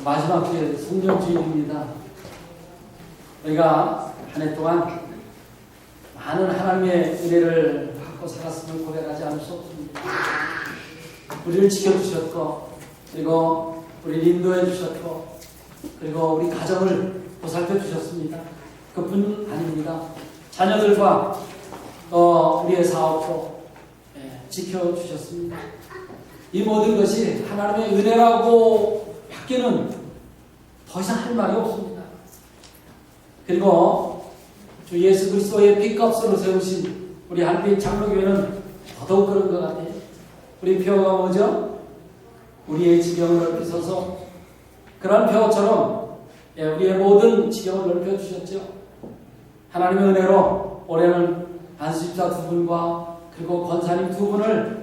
마지막 주에 성령주일입니다. 우리가 한 해 동안 많은 하나님의 은혜를 받고 살았음을 고백하지 않을 수 없습니다. 우리를 지켜주셨고, 그리고 우리를 인도해 주셨고, 그리고 우리 가정을 보살펴 주셨습니다. 그뿐 아닙니다. 자녀들과 우리의 사업도 지켜주셨습니다. 이 모든 것이 하나님의 은혜라고 밖에는 더 이상 할 말이 없습니다. 그리고 주 예수 그리스도의 핏값으로 세우신 우리 한빛 장로교회는 더더욱 그런 것 같아요. 우리 표가 뭐죠? 우리의 지경을 넓히소서. 그런 표처럼 우리의 모든 지경을 넓혀주셨죠. 하나님의 은혜로 올해는 안수집사 2분과 그리고 권사님 2분을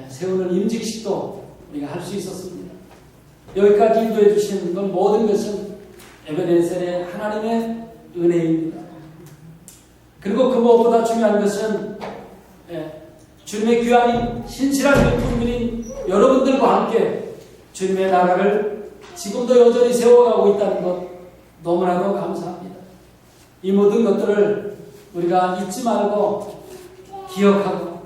세우는 임직식도 우리가 할 수 있었습니다. 여기까지 인도해 주신 건 모든 것은 에베네셀의 하나님의 은혜입니다. 그리고 그 무엇보다 중요한 것은 주님의 귀한 신실한 일꾼들인 여러분들과 함께 주님의 나라를 지금도 여전히 세워가고 있다는 것 너무나도 감사합니다. 이 모든 것들을 우리가 잊지 말고 기억하고,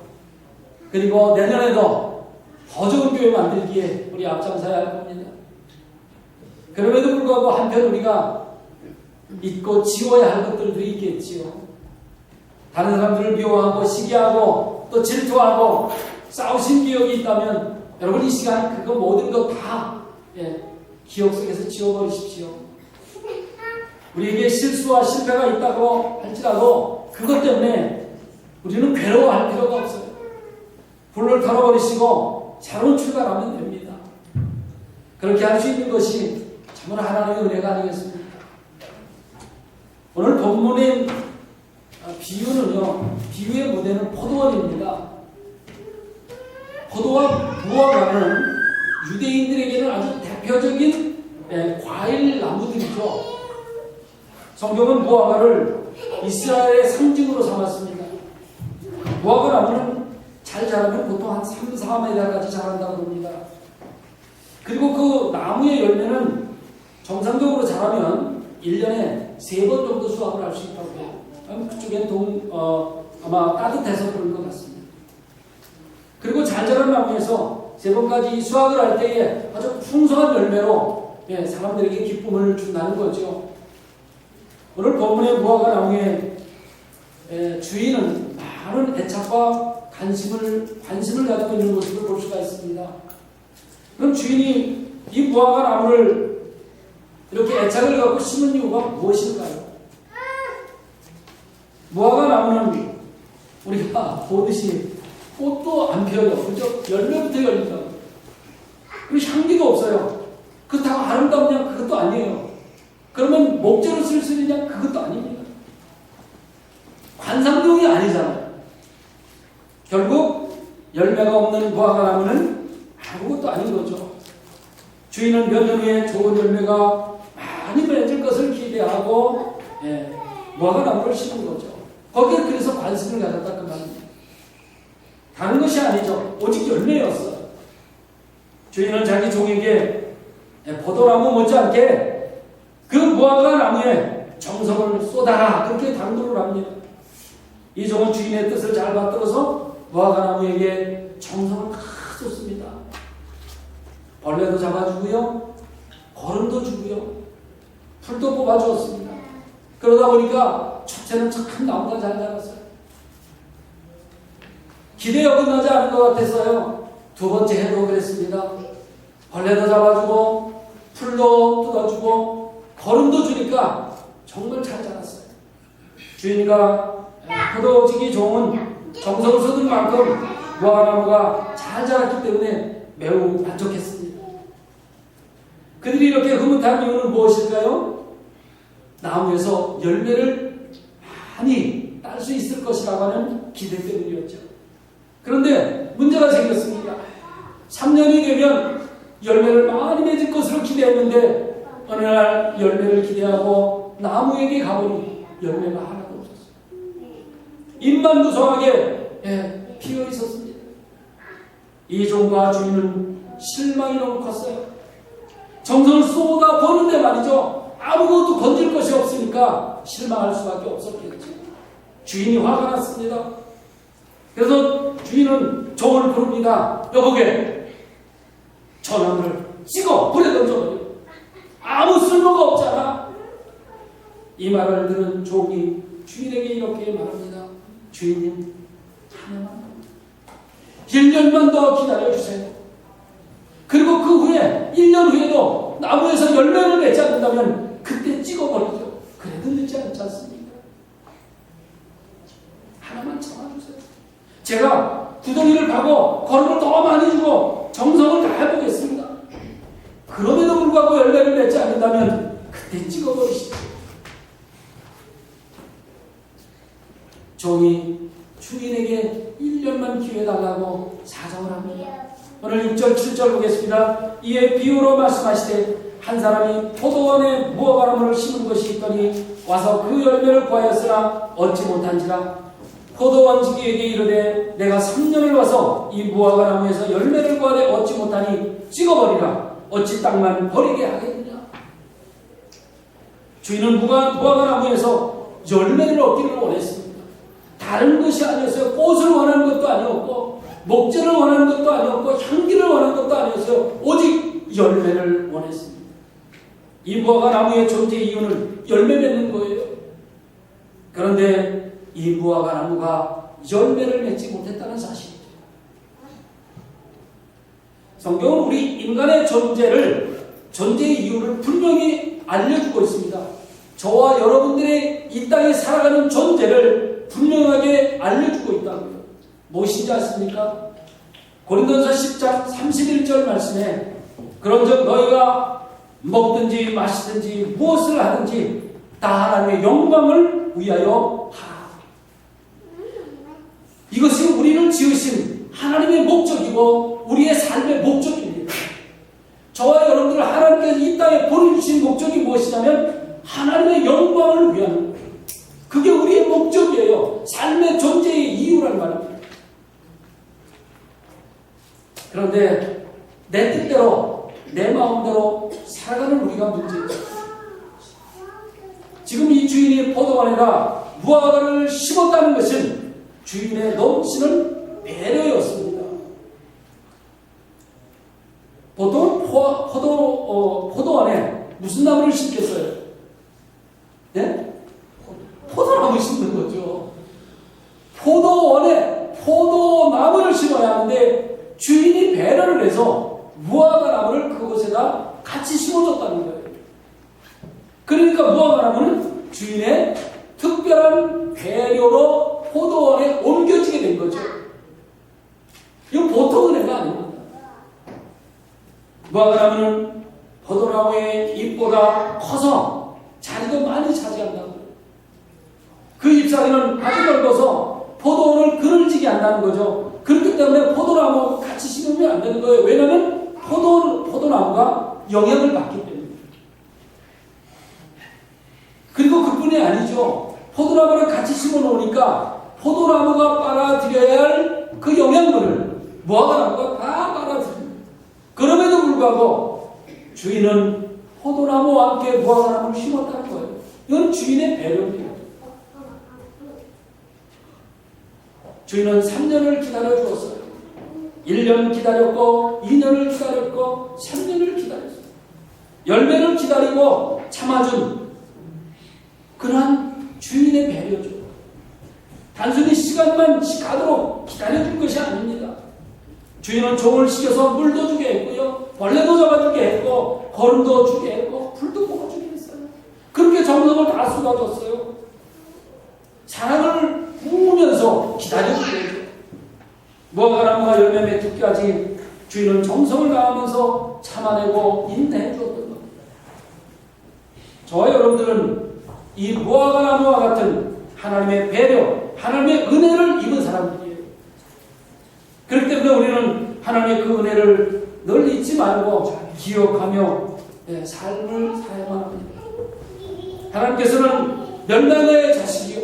그리고 내년에도 더 좋은 교회 만들기에 우리 앞장서야 할 겁니다. 그럼에도 불구하고 한편 우리가 잊고 지워야 할 것들도 있겠지요. 다른 사람들을 미워하고 시기하고 또 질투하고 싸우신 기억이 있다면 여러분 이 시간 그거 모든 것 다 기억 속에서 지워버리십시오. 우리에게 실수와 실패가 있다고 할지라도 그것 때문에 우리는 괴로워할 필요가 없어요. 불을 털어버리시고 새로운 출발하면 됩니다. 그렇게 할 수 있는 것이 참으로 하나님의 은혜가 아니겠습니까? 오늘 본문의 비유는요, 비유의 무대는 포도원입니다. 포도와 무화과는 유대인들에게는 아주 대표적인 과일 나무들이죠. 성경은 무화과를 이스라엘의 상징으로 삼았습니다. 무화과 나무는 잘 자라면 보통 한 3, 4m까지 자란다고 합니다. 그리고 그 나무의 열매는 정상적으로 자라면 1년에 3번 정도 수확을 할 수 있다고 해요. 그쪽엔 아마 따뜻해서 그런 것 같습니다. 그리고 잘 자란 나무에서 3번까지 수확을 할 때에 아주 풍성한 열매로 사람들에게 기쁨을 준다는 거죠. 오늘 본문의 무화과 나무의 주인은 많은 애착과 관심을 가지고 있는 모습을 볼 수가 있습니다. 그럼 주인이 이 무화과 나무를 이렇게 애착을 갖고 심은 이유가 무엇일까요? 무화과 나무는 우리가 보듯이 꽃도 안 피어요. 그죠? 열매부터 열린다. 그리고 향기도 없어요. 그렇다고 아름답냐? 그것도 아니에요. 그러면 목재로 쓸 수 있느냐? 그것도 아닙니다. 관상용이 아니잖아요. 결국 열매가 없는 무화과 나무는 아무것도 아닌 거죠. 주인은 몇 년 후에 좋은 열매가 많이 맺을 것을 기대하고 무화과 나무를 심은 거죠. 거기에 그래서 관심을 가졌다 그 말입니다. 다른 것이 아니죠. 오직 열매였어요. 주인은 자기 종에게 포도나무 못지않게 그 무화과 나무에 정성을 쏟아라 그렇게 당부를 합니다. 이 종은 주인의 뜻을 잘 받들어서 무화과 나무에게 정성을 다 쏟습니다. 벌레도 잡아주고요, 거름도 주고요, 풀도 뽑아주었습니다. 그러다 보니까 첫째는 참 나무가 잘 자랐어요. 기대에 어긋나지 않은 것 같았어요. 2번째 해도 그랬습니다. 벌레도 잡아주고 풀도 뜯어주고 거름도 주니까 정말 잘 자랐어요. 주인과 포도지기 종은 정성을 쏟은 만큼 무화과나무가 잘 자랐기 때문에 매우 만족했습니다. 그들이 이렇게 흐뭇한 이유는 무엇일까요? 나무에서 열매를 많이 딸 수 있을 것이라고 하는 기대 때문이었죠. 그런데 문제가 생겼습니다. 3년이 되면 열매를 많이 맺을 것으로 기대했는데 어느 날 열매를 기대하고 나무에게 가보니 열매가 하나도 없었어요. 잎만 무성하게 피어 있었습니다. 이 종과 주인은 실망이 너무 컸어요. 정성을 쏟아 버는데 말이죠. 아무것도 건질 것이 없으니까 실망할 수밖에 없었겠죠. 주인이 화가 났습니다. 그래서 주인은 종을 부릅니다. 여보게, 저 나무를 찍어 불에 던져버려. 아무 쓸모가 없잖아. 이 말을 들은 종이 주인에게 이렇게 말합니다. 주인님, 하나만 1년만 더 기다려주세요. 그리고 그 후에 1년 후에도 나무에서 열매를 맺지 않는다면 그때 찍어버리죠. 그래도 늦지 않지 않습니까? 하나만 참아주세요. 제가 구덩이를 파고 거름을 더 많이 주고 정성을 다해보겠습니다. 그럼에도 불구하고 열매를 맺지 않는다면 그때 찍어버리시죠. 종이 주인에게 1년만 기회 달라고 사정을 합니다. 오늘 6절 7절 보겠습니다. 이에 비유로 말씀하시되 한 사람이 포도원에 무화과나무를 심은 것이 있더니 와서 그 열매를 구하였으나 얻지 못한지라. 포도원지기에게 이르되 내가 3년을 와서 이 무화과나무에서 열매를 구하되 얻지 못하니 찍어버리라. 어찌 땅만 버리게 하겠느냐. 주인은 무화과나무에서 열매를 얻기를 원했습니다. 다른 것이 아니었어요. 꽃을 원하는 것도 아니었고 목재를 원하는 것도 아니었고 향기를 원하는 것도 아니었어요. 오직 열매를 원했습니다. 이 무화과나무의 존재 이유는 열매 맺는 거예요. 그런데 이 무화과나무가 열매를 맺지 못했다는 사실이죠. 성경은 우리 인간의 존재의 이유를 분명히 알려주고 있습니다. 저와 여러분들의 이 땅에 살아가는 존재를 분명하게 알려주고 있다고요. 무엇인지 아십니까? 고린도전서 10장 31절 말씀에 그런즉 너희가 먹든지 마시든지 무엇을 하든지 다 하나님의 영광을 위하여 하라. 이것이 우리를 지으신 하나님의 목적이고 우리의 삶의 목적입니다. 저와 여러분들을 하나님께서 이 땅에 보내주신 목적이 무엇이냐면 하나님의 영광을 위한 거예요. 그게 우리의 목적이에요. 삶의 존재의 이유란 말입니다. 그런데 내 뜻대로 내 마음대로 살아가는 우리가 문제죠. 지금 이 주인이 포도원에다 무화과를 심었다는 것은 주인의 넘치는 배려였습니다. 보통 포도원에 무슨 나무를 심겠어요? 네? 포도나무 심는 거죠. 포도원에 포도나무를 심어야 하는데 주인이 배려를 해서 무화과나무를 그곳에다 같이 심어줬다는 거예요. 그러니까 무화과나무는 주인의 특별한 배려로 포도원에 옮겨지게 된 거죠. 이건 보통 은혜가 아닙니다. 무화과나무는 포도나무의 잎보다 커서 자리도 많이 차지한다고. 그 잎사귀는 아주 넓어서 포도원을 그늘지게 한다는 거죠. 그렇기 때문에 포도나무 같이 심으면 안 되는 거예요. 왜냐하면 포도나무가 영향을 받기 때문에. 그리고 그뿐이 아니죠. 포도나무를 같이 심어 놓으니까 포도나무가 빨아들여야 할 그 영양분을 무화과나무가 다 빨아들입니다. 그럼에도 불구하고 주인은 포도나무와 함께 무화과나무를 심었다는 거예요. 이건 주인의 배려입니다. 주인은 3년을 기다려 주었어요. 1년 기다렸고 2년을 기다렸고 3년을 기다렸어요. 열매를 기다리고 참아준 그러한 주인의 배려죠. 단순히 시간만 가도록 기다려줄 것이 아닙니다. 주인은 종을 시켜서 물도 주게 했고요. 벌레도 잡아주게 했고 거름도 주게 했고 풀도 뽑아주게 했어요. 그렇게 정성을 다 쏟아줬어요. 사랑을 부으면서 기다려주게 했죠. 무화과나무가 열매 맺기까지 주인은 정성을 다하면서 참아내고 인내해 주었던 겁니다. 저와 여러분들은 이 무화과나무와 같은 하나님의 배려, 하나님의 은혜를 입은 사람들이에요. 그렇기 때문에 우리는 하나님의 그 은혜를 늘 잊지 말고 기억하며 삶을 살아야만 합니다. 하나님께서는 멸망의 자식이요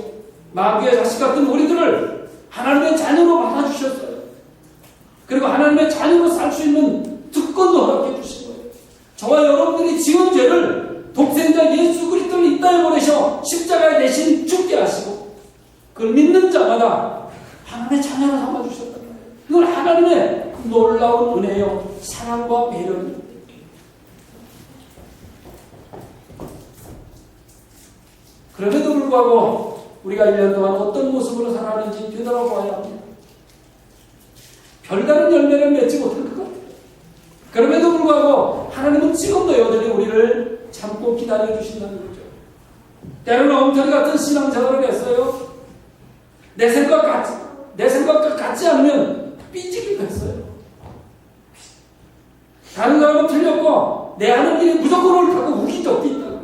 마귀의 자식 같은 우리들을 하나님의 자녀로 받아주셨어요. 그리고 하나님의 자녀로 살 수 있는 특권도 허락해 주신 거예요. 저와 여러분들이 지은 죄를 독생자 예수 그리스도를 이 땅에 보내셔 십자가에 대신 죽게 하시고 그걸 믿는 자마다 하나님의 자녀로 삼아주셨단 말이에요. 이건 하나님의 놀라운 은혜요 사랑과 배려입니다. 그럼에도 불구하고 우리가 1년 동안 어떤 모습으로 살았는지 되돌아봐야 합니다. 별다른 열매를 맺지 못할 것 같아요. 그럼에도 불구하고 하나님은 지금도 여전히 우리를 참고 기다려주신다는 거죠. 때로는 엉터리 같은 신앙생활을 했어요. 내 생각과 같지 않으면 삐지기도 했어요. 다른 사람은 틀렸고 내 하는 일이 무조건 옳다고 우긴 적도 있다고요.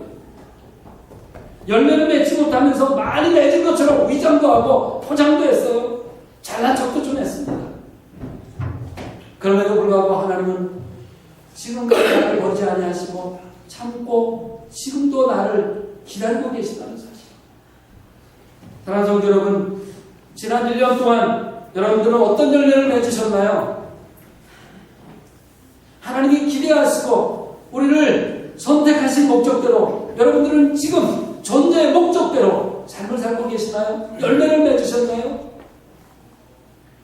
열매를 맺지 못하면서 많이 맺은 것처럼 위장도 하고 포장도 했어요. 잘난 척도 좀 했습니다. 그럼에도 불구하고 하나님은 지금까지 나를 버리지 아니하시고 참고 지금도 나를 기다리고 계시다는 사실. 사랑하는 성도 여러분, 지난 1년 동안 여러분들은 어떤 열매를 맺으셨나요? 하나님이 기대하시고 우리를 선택하신 목적대로 여러분들은 지금 존재의 목적대로 삶을 살고 계시나요? 열매를 맺으셨나요?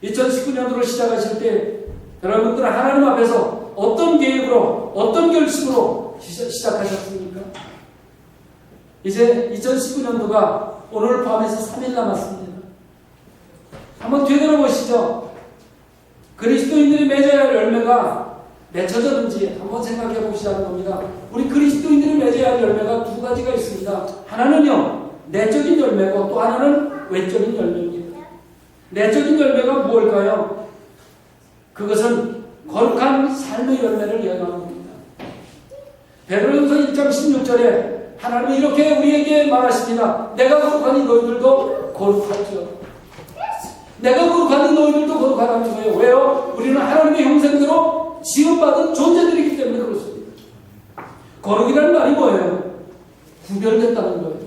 2019년도를 시작하실 때 여러분들은 하나님 앞에서 어떤 계획으로 어떤 결심으로 시작하셨습니까? 이제 2019년도가 오늘 밤에서 3일 남았습니다. 한번 되돌아보시죠. 그리스도인들이 맺어야 할 열매가 맺혀졌는지 한번 생각해 보시라는 겁니다. 우리 그리스도인들이 맺어야 할 열매가 두 가지가 있습니다. 하나는요, 내적인 열매고 또 하나는 외적인 열매입니다. 내적인 열매가 무엇일까요? 그것은 거룩한 삶의 열매를 이야기하는 겁니다. 베드로전서 1장 16절에 하나님은 이렇게 우리에게 말하십니다. 내가 거룩하니 너희들도 거룩하죠. 내가 거룩하니 너희들도 거룩하다는 거예요. 왜요? 우리는 하나님의 형상대로 지음받은 존재들이기 때문에 그렇습니다. 거룩이라는 말이 뭐예요? 구별됐다는 거예요.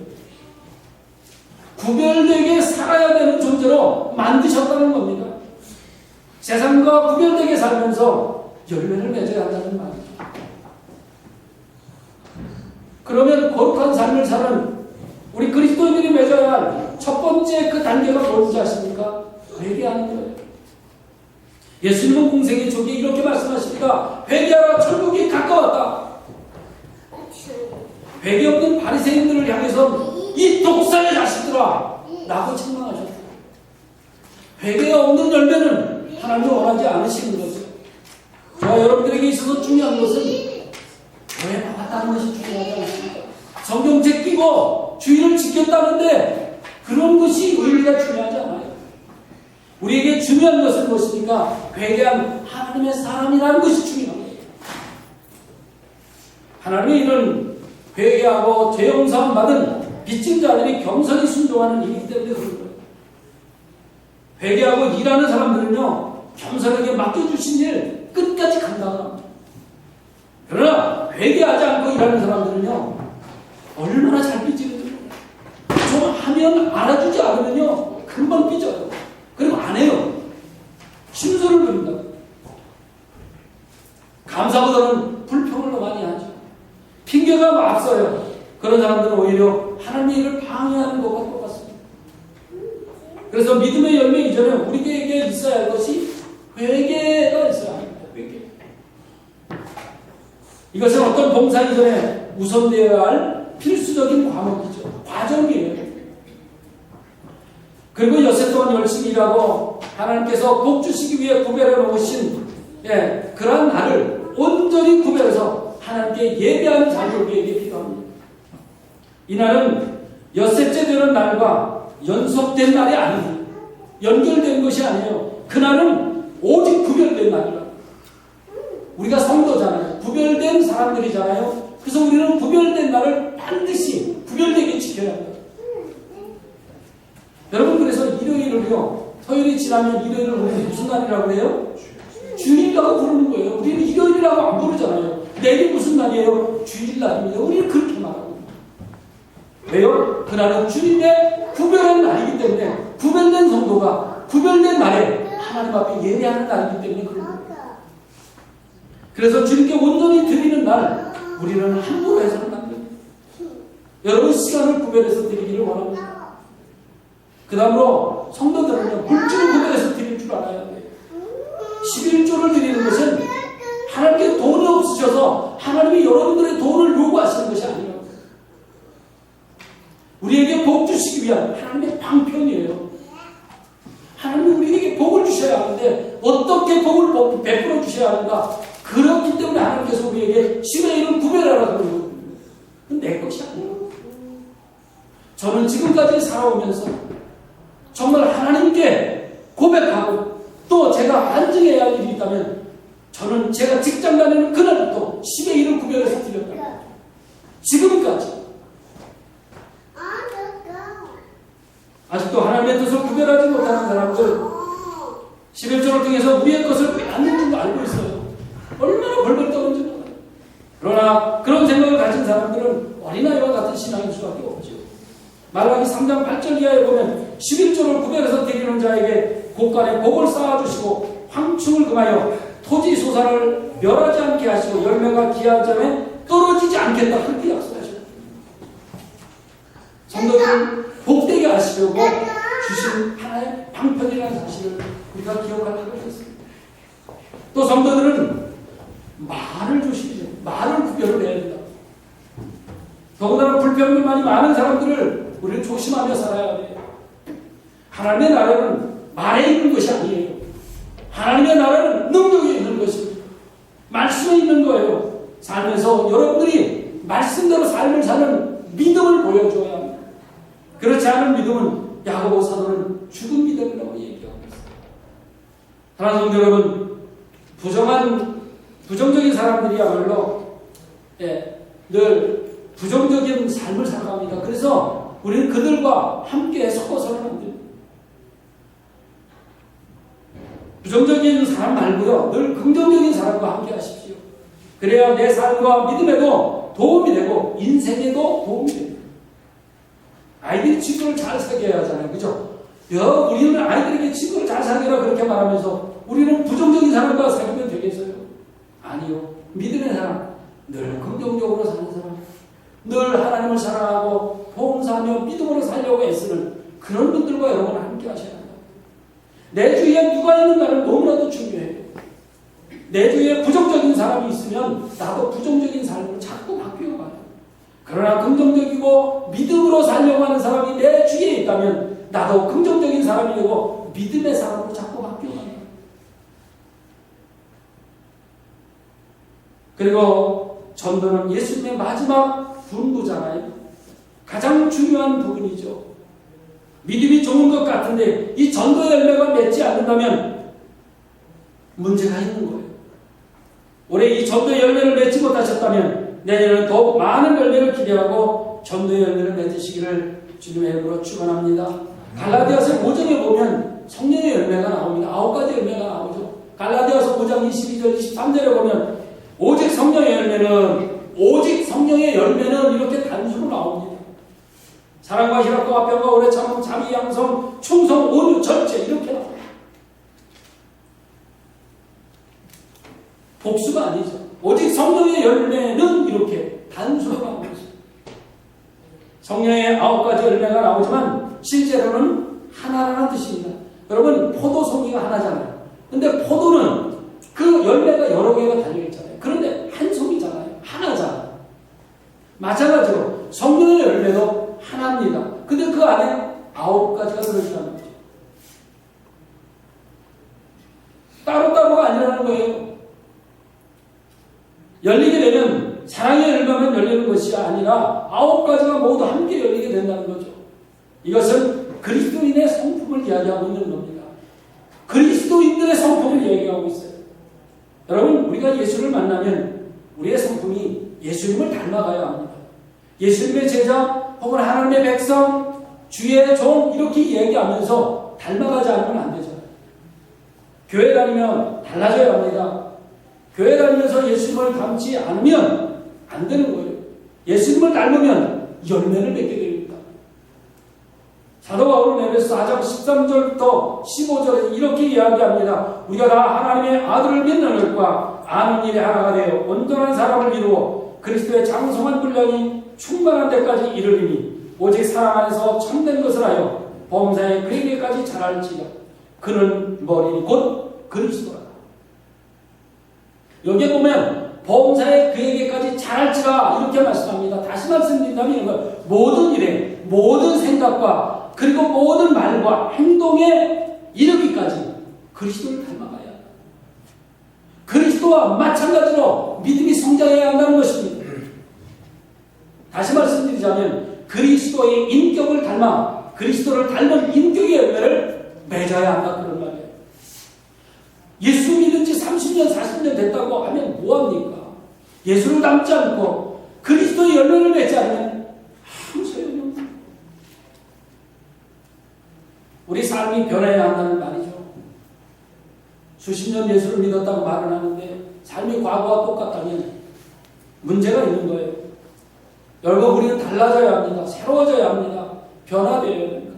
구별되게 살아야 되는 존재로 만드셨다는 겁니다. 세상과 구별되게 살면서 열매를 맺어야 한다는 말이죠. 그러면 거룩한 삶을 사는 우리 그리스도인들이 맺어야 할 첫 번째 그 단계가 뭔지 아십니까? 회개하는 거예요. 예수님은 공생의 초기에 이렇게 말씀하십니다. 회개하라, 천국이 가까웠다. 회개 없는 바리새인들을 향해서 이 독사의 자식들아 라고 책망하셨다. 회개가 없는 열매는 하나님이 원하지 않으시는 거죠. 저와 여러분들에게 있어서 중요한 것은 교회 나왔다는 것이 중요하지 않습니까? 성경책 끼고 주의를 지켰다는데 그런 것이 우리에게 중요하지 않아요. 우리에게 중요한 것은 무엇입니까? 회개한 하나님의 사람이라는 것이 중요한 거예요. 하나님이 이런 회개하고 죄 용서함 받은 빚진 자들이 겸손히 순종하는 일이기 때문에 그런 거예요. 회개하고 일하는 사람들은요, 겸손하게 맡겨주신 일 끝까지 감당합니다. 그러나 회개하지 않고 일하는 사람들은요, 얼마나 잘 빚지는지 좀 하면 알아주지 않으면요 금방 삐져요. 그리고 안 해요. 심술을 부린다. 감사보다는 불평을 더 많이 하죠. 핑계가 막 써요. 그런 사람들은 오히려 하나님의 일을 방해하는 것과 똑같습니다. 그래서 믿음의 열매 이전에 우리에게 있어야 할 것이 회개가 있어야 합니다. 회개. 이것은 어떤 봉사 이전에 우선되어야 할 필수적인 과목이죠. 과정이에요. 그리고 여세 동안 열심히 일하고 하나님께서 복 주시기 위해 구별해 놓으신 그러한 날을 온전히 구별해서 하나님께 예배하는 자리를 우리에게 필요합니다. 이 날은 엿새째 되는 날과 연속된 날이 아니에요. 연결된 것이 아니에요. 그날은 오직 구별된 날이라. 우리가 성도잖아요. 구별된 사람들이잖아요. 그래서 우리는 구별된 날을 반드시 구별되게 지켜야 합니다. 여러분, 그래서 일요일을요, 토요일이 지나면 일요일을 우리는 무슨 날이라고 해요? 주일이라고 부르는 거예요. 우리는 일요일이라고 안 부르잖아요. 내일이 무슨 날이에요? 주일날입니다. 우리는 그렇게 말합니다. 왜요? 그날은 주일의 구별한 날이기 때문에, 구별된 성도가 구별된 날에 하나님 앞에 예배하는 날이기 때문에 그런 거예요. 그래서 주님께 온전히 드리는 날, 우리는 함부로 해서는 안 됩니다. 여러분 시간을 구별해서 드리기를 원합니다. 그 다음으로 성도들은요, 물질을 구별해서 드릴 줄 알아야 돼요. 11조를 드리는 것은 하나님께 돈이 없으셔서 하나님이 여러분들의 돈을 요구하시는 것이 아니에요. 우리에게 복 주시기 위한 하나님의 방편이에요. 하나님이 우리에게 복을 주셔야 하는데 어떻게 복을 베풀어 주셔야 하는가? 그렇기 때문에 하나님께서 우리에게 10의 1을 구별하라고 그러는 거예요. 그건 내 것이 아니에요. 저는 지금까지 살아오면서 정말 하나님께 고백하고 또 제가 안증해야 할 일이 있다면 저는 제가 직장 다니는 그날부터 10의 1을 구별해서 드렸다. 지금까지 아직도 하나님의 뜻을 구별하지 못하는 사람들 11조를 통해서 우리의 것을 빼앗는 줄도 알고 있어요. 얼마나 벌벌 떠는지 몰라요. 그러나 그런 생각을 가진 사람들은 어린아이와 같은 신앙일 수밖에 없죠. 말라기 3장 8절 이하에 보면 11조를 구별해서 드리는 자에게 곳간에 복을 쌓아주시고 황충을 금하여 토지 소산을 멸하지 않게 하시고 열매가 기한 점에 떨어지지 않겠다. 그렇게 약속하십니다. 성도들은 복되게 하시려고 주신 하나의 방편이라는 사실을 우리가 기억할 필요가 있습니다. 또 성도들은 말을 주시죠. 말을 구별을 해야 된다. 더군다나 불평불만이 많은 사람들을 우리는 조심하며 살아야 돼요. 하나님의 나라는 말에 있는 것이 아니에요. 하나님의 나라는 능력에 있는 것입니다. 말씀에 있는 거예요. 살면서 여러분들이 말씀대로 삶을 사는 믿음을 보여줘야 합니다. 그렇지 않은 믿음은 야고보 사도는 죽은 믿음이라고 얘기하고 있습니다. 사랑하는 성도 여러분, 부정적인 사람들이야말로 늘 부정적인 삶을 살아갑니다. 그래서 우리는 그들과 함께 섞어서는 안 됩니다. 부정적인 사람 말고요, 늘 긍정적인 사람과 함께 하십시오. 그래야 내 삶과 믿음에도 도움이 되고 인생에도 도움이 됩니다. 아이들이 친구를 잘 사귀어야 하잖아요. 그죠? 우리는 아이들에게 친구를 잘 사귀라 그렇게 말하면서 우리는 부정적인 사람과 사귀면 되겠어요? 아니요. 믿음의 사람, 늘 긍정적으로 사는 사람, 늘 하나님을 사랑하고 봉사하며 믿음으로 살려고 애쓰는 그런 분들과 여러분 함께 하셔야 합니다. 내 주위에 누가 있는가는 너무나도 중요해요. 내 주위에 부정적인 사람이 있으면 나도 부정적인 삶을 자꾸 바뀌어가요. 그러나 긍정적이고 믿음으로 살려고 하는 사람이 내 주위에 있다면 나도 긍정적인 사람이 되고 믿음의 사람으로 자꾸 바뀌어가요. 그리고 전도는 예수님의 마지막 분부잖아요. 가장 중요한 부분이죠. 믿음이 좋은 것 같은데 이 전도 열매가 맺지 않는다면 문제가 있는 거예요. 올해 이 전도 열매를 맺지 못하셨다면 내년에는 더욱 많은 열매를 기대하고 전도 열매를 맺으시기를 주님의 이름으로 축원합니다. 갈라디아서 5장에 보면 성령의 열매가 나옵니다. 9가지 열매가 나오죠. 갈라디아서 5장 22절 23절에 보면 오직 성령의 열매는 이렇게 단수로 나옵니다. 사랑과 희락과 화평과 오래 참음, 자비, 양성, 충성, 온유, 절제 이렇게 나옵니다. 복수가 아니죠. 오직 성령의 열매는 이렇게 단수로 나옵니다. 성령의 9가지 열매가 나오지만 실제로는 하나라는 뜻입니다. 여러분 포도송이가 하나잖아요. 근데 포도는 그 열매가 여러 개가 달려있잖아요. 그런데 한 송이잖아요. 하나잖아요. 마찬가지로 성령의 열매도 하나입니다. 근데 그 안에 9가지가 들어있다는 거죠. 따로따로가 아니라는 거예요. 열리게 되면 사랑의 열매만 열리는 것이 아니라 9가지가 모두 함께 열리게 된다는 거죠. 이것은 그리스도인의 성품을 이야기하고 있는 겁니다. 그리스도인들의 성품을 얘기하고 있어요. 여러분 우리가 예수를 만나면 우리의 성품이 예수님을 닮아가야 합니다. 예수님의 제자 혹은 하나님의 백성, 주의 종 이렇게 얘기하면서 닮아가지 않으면 안 되죠. 교회 다니면 달라져야 합니다. 교회 다니면서 예수님을 닮지 않으면 안 되는 거예요. 예수님을 닮으면 열매를 맺게 됩니다. 사도 바울은 에베소 4장 13절부터 15절에 이렇게 이야기합니다. 우리가 다 하나님의 아들을 믿는 것과 아는 일에 하나가 되어 온전한 사람을 이루어 그리스도의 장성한 분량이 충만한 데까지 이르리니 오직 사랑 안에서 참된 것을 하여 범사의 그에게까지 자랄지라. 그는 머리 곧 그리스도라. 여기에 보면 범사의 그에게까지 자랄지라 이렇게 말씀합니다. 다시 말씀드린다면 이건 모든 일에 모든 생각과 그리고 모든 말과 행동에 이르기까지 그리스도를 닮아가야 한다. 그리스도와 마찬가지로 믿음이 성장해야 한다는 것입니다. 다시 말씀드리자면 그리스도의 인격을 닮아 그리스도를 닮은 인격의 열매를 맺어야 한다 그런 말이에요. 예수 믿은 지 30년 40년 됐다고 하면 뭐합니까? 예수를 닮지 않고 그리스도의 열매를 맺지 않으면 아무 소용이 없습니다. 우리 삶이 변해야 한다는 말이죠. 수십 년 예수를 믿었다고 말을 하는데 삶이 과거와 똑같다면 문제가 있는 거예요. 여러분, 우리는 달라져야 합니다. 새로워져야 합니다. 변화되어야 합니다.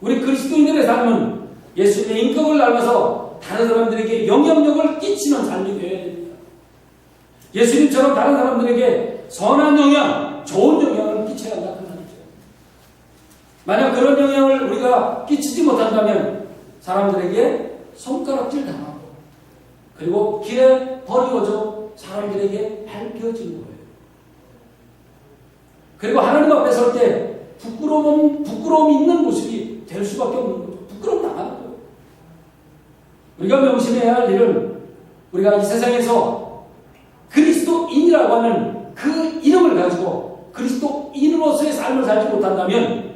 우리 그리스도인들의 삶은 예수님의 인격을 닮아서 다른 사람들에게 영향력을 끼치는 삶이 되어야 됩니다. 예수님처럼 다른 사람들에게 선한 영향, 좋은 영향을 끼쳐야 한다 그 말이죠. 만약 그런 영향을 우리가 끼치지 못한다면 사람들에게 손가락질 당하고 그리고 길에 버리워져 사람들에게 밟혀지는 거예요. 그리고 하나님 앞에 설 때 부끄러움 있는 모습이 될 수밖에 없는 거죠. 부끄러움 당하는 거예요. 우리가 명심해야 할 일은 우리가 이 세상에서 그리스도인이라고 하는 그 이름을 가지고 그리스도인으로서의 삶을 살지 못한다면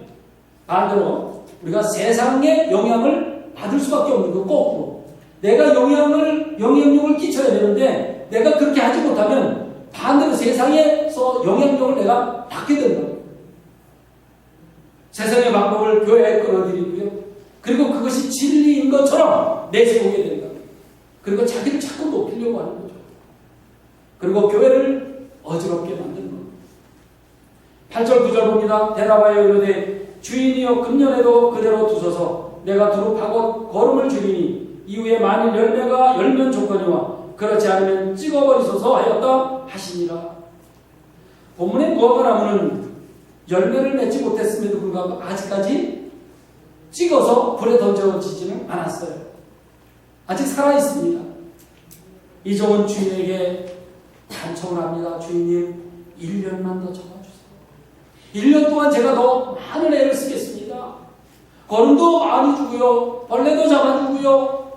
반대로 우리가 세상에 영향을 받을 수밖에 없는 거 거꾸로 내가 영향력을 끼쳐야 되는데 내가 그렇게 하지 못하면 반대로 세상에서 영향력을 내가 받게 된다. 세상의 방법을 교회에 끌어들이고요. 그리고 그것이 진리인 것처럼 내세우게 된다. 그리고 자기를 자꾸 높이려고 하는 거죠. 그리고 교회를 어지럽게 만드는 겁니다. 8절 9절 봅니다. 대답하여 이르되 주인이여 금년에도 그대로 두소서 내가 두루 파고 거름을 줄이니 이후에 만일 열매가 열면 조건이와 그렇지 않으면 찍어버리소서 하였다 하시니라. 본문의 무화과나무는 열매를 맺지 못했음에도 불구하고 아직까지 찍어서 불에 던져지지는 않았어요. 아직 살아있습니다. 이 종은 주인에게 간청을 합니다. 주인님 1년만 더 잡아주세요. 1년 동안 제가 더 많은 애를 쓰겠습니다. 거름도 많이 주고요. 벌레도 잡아주고요.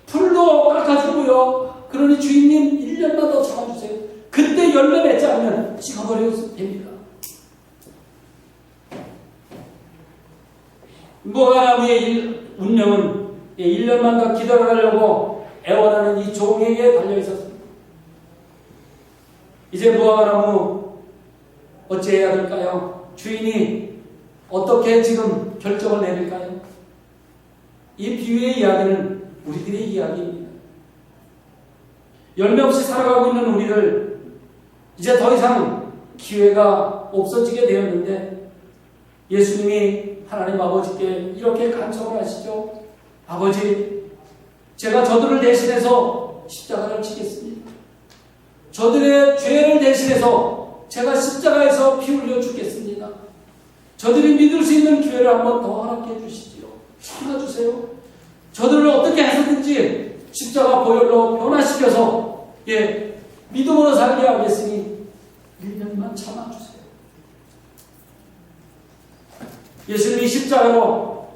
풀도 깎아주고요. 그러니 주인님 1년만 더 잡아주세요. 그때 열매 맺지 않으면 찍어버려도 됩니다. 무화과나무의 운명은 1년만 더 기다려달라고 애원하는 이 종에게 달려있었습니다. 이제 무화과나무 어찌해야 될까요? 주인이 어떻게 지금 결정을 내릴까요? 이 비유의 이야기는 우리들의 이야기입니다. 열매 없이 살아가고 있는 우리를 이제 더 이상 기회가 없어지게 되었는데 예수님이 하나님 아버지께 이렇게 간청을 하시죠. 아버지, 제가 저들을 대신해서 십자가를 지겠습니다. 저들의 죄를 대신해서 제가 십자가에서 피 흘려 죽겠습니다. 저들이 믿을 수 있는 기회를 한번 더 허락해 주시지요. 참아주세요. 저들을 어떻게 해서든지 십자가 보혈로 변화시켜서 믿음으로 살게 하겠으니 1년만 참아주세요. 예수님이 십자가로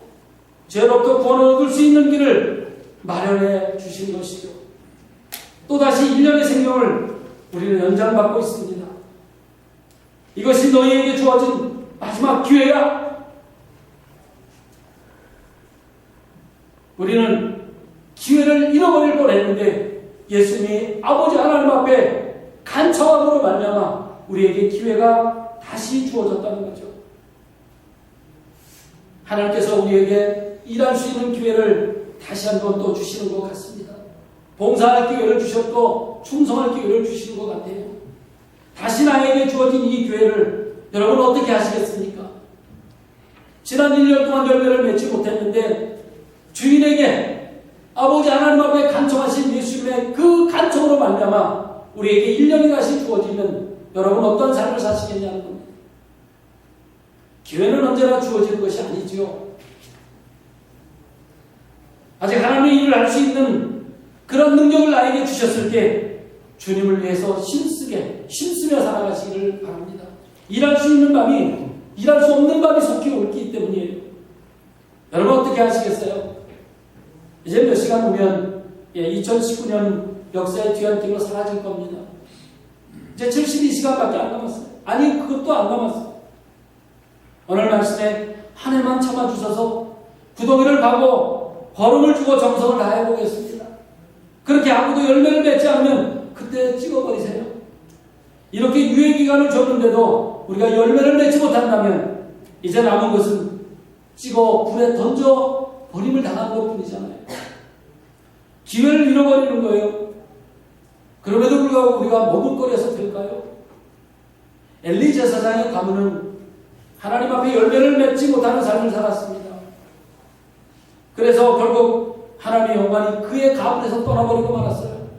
죄로부터 구원을 얻을 수 있는 길을 마련해 주신 것이죠. 또다시 1년의 생명을 우리는 연장받고 있습니다. 이것이 너희에게 주어진 마지막 기회야. 우리는 기회를 잃어버릴 뻔했는데 예수님이 아버지 하나님 앞에 간청함으로 말미암아 우리에게 기회가 다시 주어졌다는 거죠. 하나님께서 우리에게 일할 수 있는 기회를 다시 한번 또 주시는 것 같습니다. 봉사할 기회를 주셨고 충성할 기회를 주시는 것 같아요. 다시 나에게 주어진 이 기회를 여러분 어떻게 하시겠습니까? 지난 1년 동안 열매를 맺지 못했는데 주인에게 아버지 하나님 앞에 간청하신 예수님의 그 간청으로 말미암아 우리에게 1년이 다시 주어지면 여러분 어떤 삶을 사시겠냐는 겁니다. 기회는 언제나 주어지는 것이 아니지요. 아직 하나님의 일을 할 수 있는 그런 능력을 나에게 주셨을 때 주님을 위해서 힘쓰며 살아가시기를 바랍니다. 일할 수 있는 밤이 일할 수 없는 밤이 속히 올기 때문이에요. 여러분 어떻게 하시겠어요? 이제 몇 시간 후면 2019년 역사의 뒤안길로 사라질 겁니다. 이제 72시간밖에 안 남았어요. 아니 그것도 안 남았어요. 오늘 말씀에 한 해만 참아주셔서 구덩이를 파고 걸음을 주고 정성을 다해보겠습니다. 그렇게 아무도 열매를 맺지 않으면 그때 찍어버리세요. 이렇게 유예기간을 줬는데도 우리가 열매를 맺지 못한다면 이제 남은 것은 찍어 불에 던져 버림을 당한 것 뿐이잖아요. 기회를 잃어버리는 거예요. 그럼에도 불구하고 우리가 머뭇거려서 될까요? 엘리 제사장의 가문은 하나님 앞에 열매를 맺지 못하는 삶을 살았습니다. 그래서 결국 하나님의 영광이 그의 가문에서 떠나버리고 말았어요.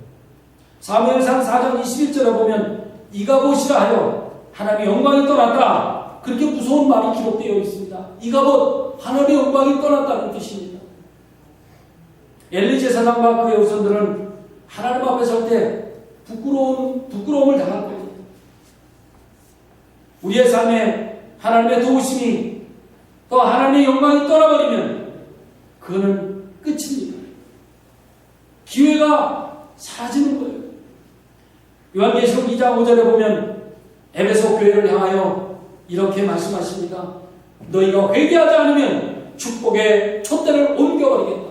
사무엘상 4장 21절에 보면 이가봇이라 하여 하나님의 영광이 떠났다. 그렇게 무서운 말이 기록되어 있습니다. 이가봇, 하나님의 영광이 떠났다는 뜻입니다. 엘리 제사장과 그의 후손들은 하나님 앞에 설 때 부끄러움을 당할 겁니다. 우리의 삶에 하나님의 도우심이 또 하나님의 영광이 떠나버리면 그거는 끝입니다. 기회가 사라지는 거예요. 요한계시록 2장 5절에 보면 에베소 교회를 향하여 이렇게 말씀하십니다. 너희가 회개하지 않으면 축복의 촛대를 옮겨버리겠다.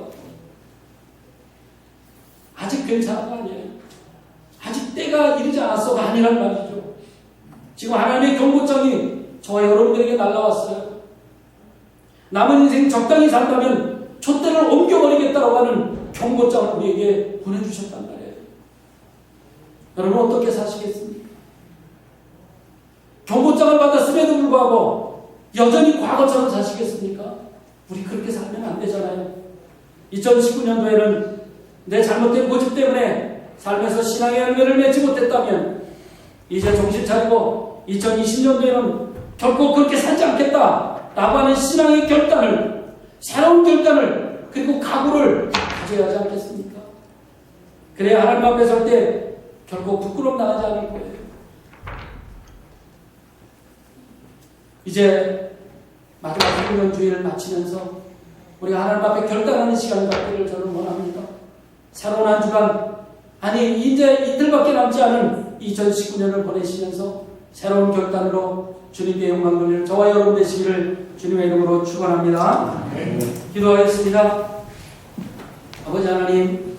아직 괜찮은 거 아니에요. 아직 때가 이르지 않았어가 아니란 말이죠. 지금 하나님의 경고장이 저와 여러분들에게 날라왔어요. 남은 인생 적당히 산다면 촛대를 옮겨버리겠다고 하는 경고장을 우리에게 보내주셨단 말이에요. 여러분 어떻게 사시겠습니까? 경고장을 받았음에도 불구하고 여전히 과거처럼 사시겠습니까? 우리 그렇게 살면 안 되잖아요. 2019년도에는 내 잘못된 고집 때문에 삶에서 신앙의 열매를 맺지 못했다면 이제 정신 차리고 2020년도에는 결코 그렇게 살지 않겠다 라고 하는 신앙의 결단을, 새로운 결단을, 그리고 각오를 가져야 하지 않겠습니까? 그래야 하나님 앞에 설 때 결코 부끄러움 나가지 않을 거예요. 이제 마지막 생명주의를 마치면서 우리가 하나님 앞에 결단하는 시간을 갖기를 저는 원합니다. 새로운 한 주간, 아니 이제 이틀밖에 남지 않은 2019년을 보내시면서 새로운 결단으로 주님께 영광 돌릴 저와 여러분 되시기를 주님의 이름으로 축원합니다. 기도하겠습니다. 아버지 하나님,